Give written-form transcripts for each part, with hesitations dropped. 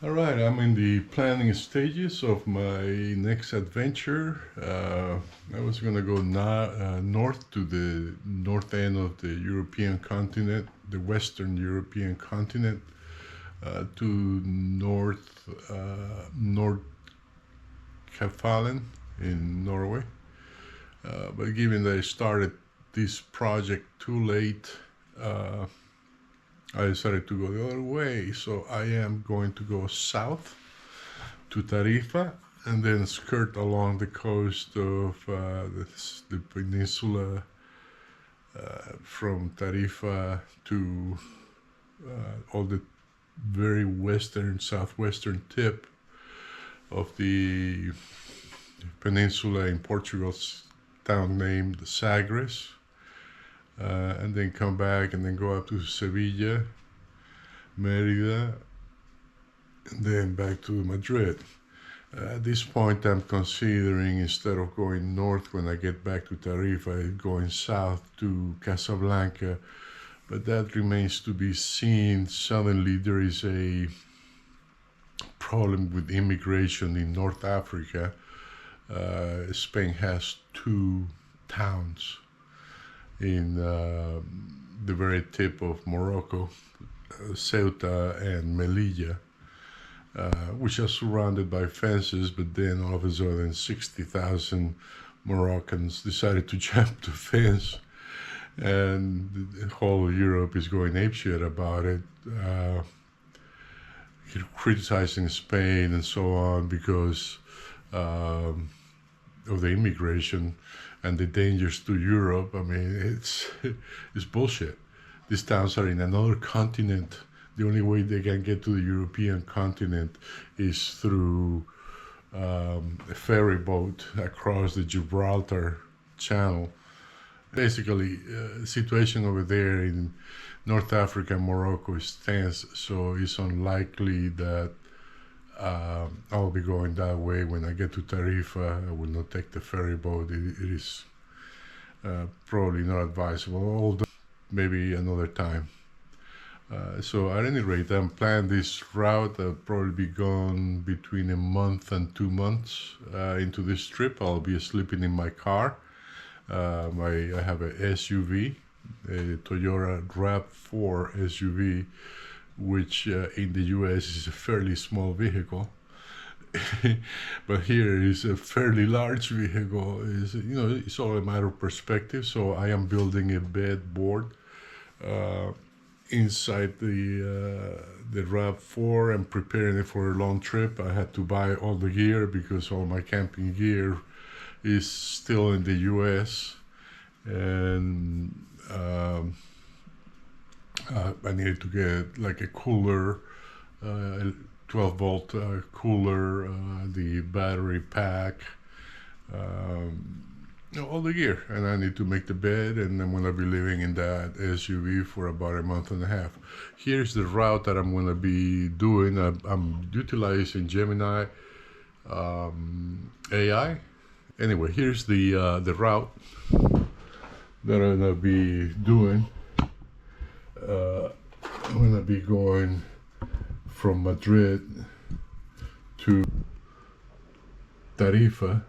All right, I'm in the planning stages of my next adventure. I was gonna go north to the north end of the European continent, the Western European continent, to North Kefalen in Norway. But given that I started this project too late, I decided to go the other way. So I am going to go south to Tarifa and then skirt along the coast of the peninsula from Tarifa to all the very western, southwestern tip of the peninsula in Portugal's town named Sagres, and then come back and then go up to Sevilla, Merida, and then back to Madrid. At this point, I'm considering, instead of going north when I get back to Tarifa, going south to Casablanca, but that remains to be seen. Suddenly, there is a problem with immigration in North Africa. Spain has two towns in the very tip of Morocco, Ceuta and Melilla, which are surrounded by fences, but then all of a sudden 60,000 Moroccans decided to jump the fence, and the whole Europe is going apeshit about it, criticizing Spain and so on because of the immigration and the dangers to Europe. I mean, it's bullshit. These towns are in another continent. The only way they can get to the European continent is through a ferry boat across the Gibraltar Channel. Basically, the situation over there in North Africa and Morocco is tense, so it's unlikely that I'll be going that way. When I get to Tarifa, I will not take the ferry boat. It is probably not advisable, although maybe another time. So at any rate, I'm planning this route. I'll probably be gone between a month and 2 months into this trip. I'll be sleeping in my car. I have a SUV, a Toyota RAV4 SUV, which in the US is a fairly small vehicle. But here is a fairly large vehicle. It's all a matter of perspective. So I am building a bed board inside the RAV4 and preparing it for a long trip. I had to buy all the gear because all my camping gear is still in the US, and I needed to get like a cooler, 12-volt cooler, the battery pack, all the gear, and I need to make the bed, and I'm gonna be living in that SUV for about a month and a half. Here's the route that I'm gonna be doing. I'm utilizing Gemini AI. Anyway, here's the route that I'm gonna be doing. I'm gonna be going from Madrid to Tarifa.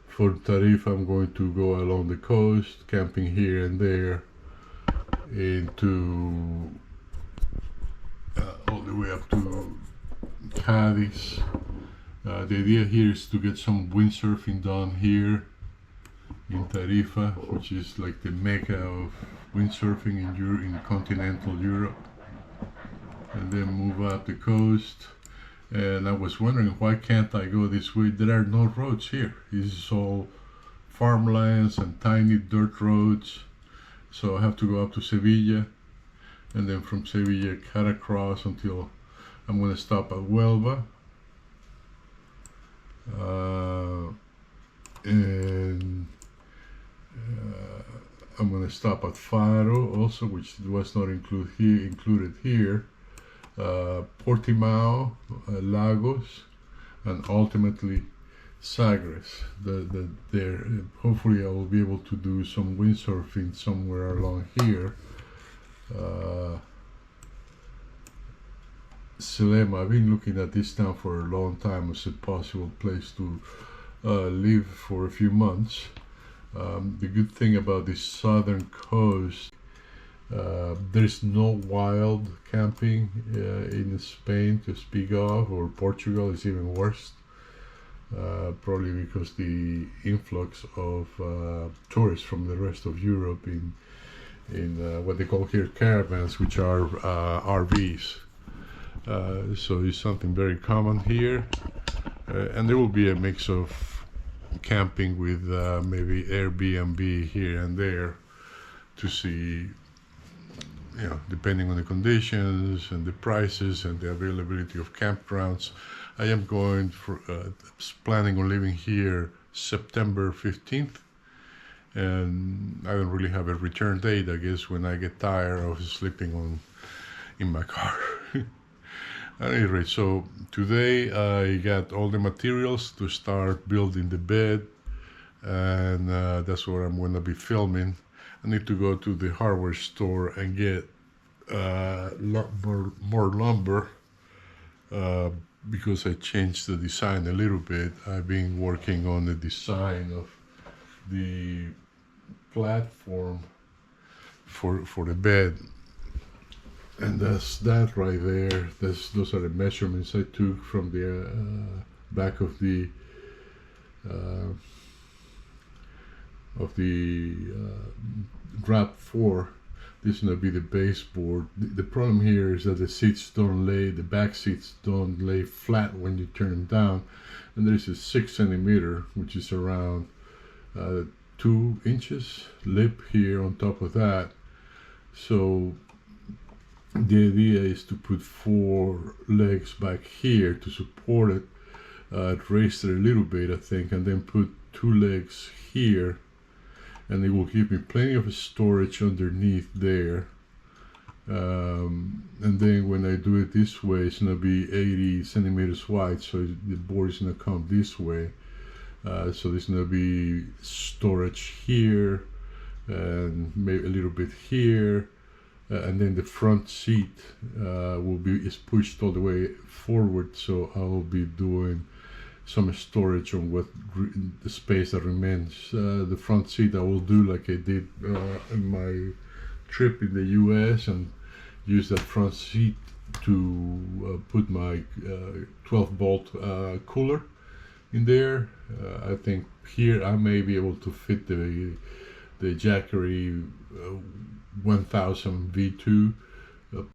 For Tarifa, I'm going to go along the coast, camping here and there, into all the way up to Cadiz. The idea here is to get some windsurfing done here in Tarifa, which is like the mecca of windsurfing in continental Europe, and then move up the coast. And I was wondering, why can't I go this way? There are no roads here. This is all farmlands and tiny dirt roads. So I have to go up to Sevilla, and then from Sevilla cut across until I'm going to stop at Huelva. And I'm going to stop at Faro also, which was not included here. Portimao, Lagos, and ultimately Sagres. There, hopefully I will be able to do some windsurfing somewhere along here. Selema. I've been looking at this town for a long time as a possible place to live for a few months. The good thing about the southern coast, there's no wild camping in Spain to speak of, or Portugal is even worse. Probably because the influx of tourists from the rest of Europe in what they call here caravans, which are RVs. So it's something very common here, and there will be a mix of camping with maybe Airbnb here and there to see, depending on the conditions and the prices and the availability of campgrounds. I am planning on living here September 15th, and I don't really have a return date. I guess when I get tired of sleeping in my car. At any rate, so today I got all the materials to start building the bed, and that's what I'm going to be filming. I need to go to the hardware store and get more lumber because I changed the design a little bit. I've been working on the design of the platform for the bed, and that's that right there. Those are the measurements I took from the back of the RAV4. This is going to be the baseboard. The problem here is that the back seats don't lay flat when you turn them down, and there's a 6 centimeter, which is around 2 inches lip here on top of that. So the idea is to put 4 legs back here to support it, raise it a little bit, I think, and then put 2 legs here, and it will give me plenty of storage underneath there. And then when I do it this way, it's going to be 80 centimeters wide, so the board is going to come this way. So there's going to be storage here, and maybe a little bit here, and then the front seat is pushed all the way forward, so I will be doing some storage on the space that remains. The front seat I will do like I did in my trip in the US, and use that front seat to put my 12-volt cooler in there. I think here I may be able to fit the Jackery 1000 V2